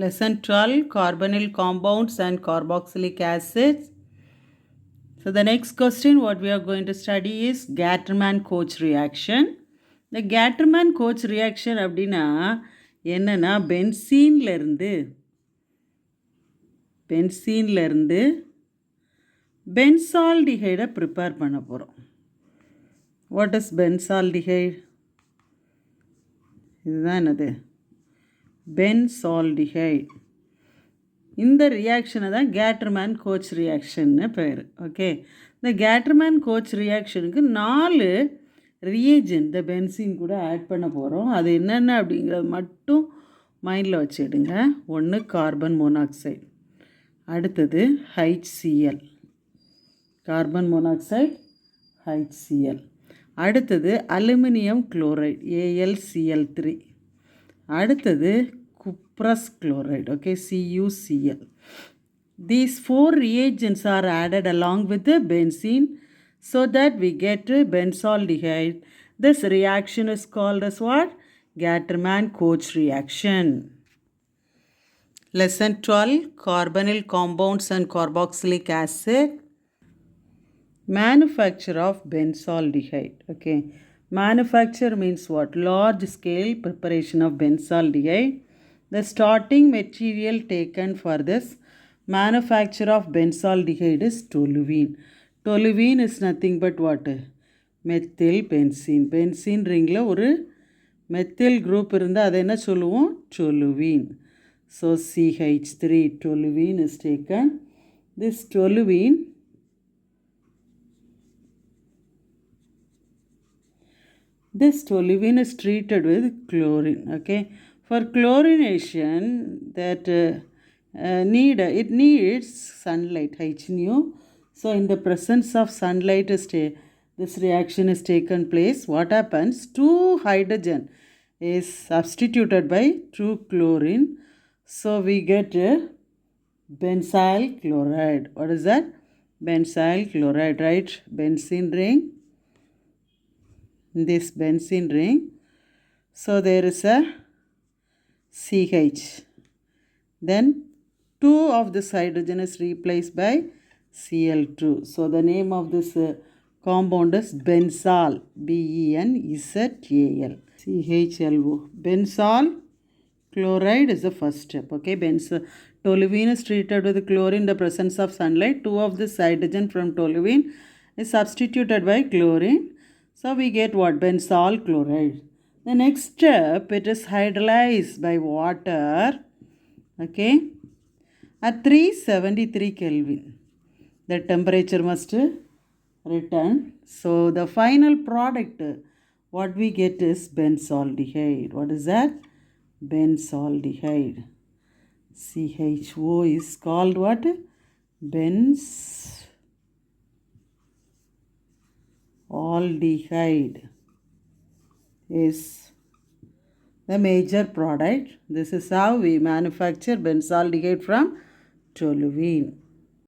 Lesson 12, Carbonyl compounds and carboxylic acids. So the next question what we are going to study is Gattermann-Koch reaction. The Gattermann-Koch reaction அப்படின்னா என்னன்னா பென்சீன்லேருந்து பென்சால்டிஹைடை prepare பண்ண போகிறோம். What is benzaldehyde? இதுதான் என்னது? Benzaldehyde. இந்த ரியாக்ஷனை தான் கேட்டர்மேன்-கோச் ரியாக்ஷன்னு பேர். ஓகே, இந்த கேட்டர்மேன்-கோச் ரியாக்ஷனுக்கு 4 ரியேஜென்ட் இந்த பென்சீன் கூட ஆட் பண்ண போகிறோம். அது என்னென்ன அப்படிங்கிறது மட்டும் மைண்டில் வச்சுடுங்க. ஒன்று கார்பன் மோனாக்சைடு, அடுத்தது HCl, கார்பன் மோனாக்சைடு HCl, அடுத்தது அலுமினியம் குளோரைடு AlCl3, அடுத்தது cuprous chloride, okay, CuCl. These 4 reagents are added along with the benzene so that we get benzaldehyde. This reaction is called as what? Gattermann-Koch reaction. Lesson 12, Carbonyl compounds and carboxylic acid. Manufacture of benzaldehyde. Okay, manufacture means what? Large scale preparation of benzaldehyde. The starting material taken for this manufacture of benzaldehyde is toluene. Toluene is nothing but what? Methyl benzene. Benzene ringla ஒரு methyl group இருந்தால் அதை என்ன சொல்லுவோம்? toluene. So CH3 toluene is taken. This toluene is treated with chlorine. Okay, for chlorination that it needs sunlight, HNO. So in the presence of sunlight this reaction is taken place. What happens? 2 hydrogen is substituted by 2 chlorine. So we get benzyl chloride. What is that? Benzyl chloride, right? Benzene ring. This benzene ring, so there is a CH, then 2 of this hydrogen is replaced by Cl2. So the name of this compound is benzal, BENZAL, CHLO. Benzal chloride is the first step. Okay, toluene is treated with chlorine in the presence of sunlight. 2 of this hydrogen from toluene is substituted by chlorine. So we get what? Benzal chloride. The next step, it is hydrolyzed by water. Okay, at 373 Kelvin. The temperature must return. So the final product, what we get is benzaldehyde. What is that? Benzaldehyde. CHO is called what? Aldehyde is the major product. This is how we manufacture benzaldehyde from toluene.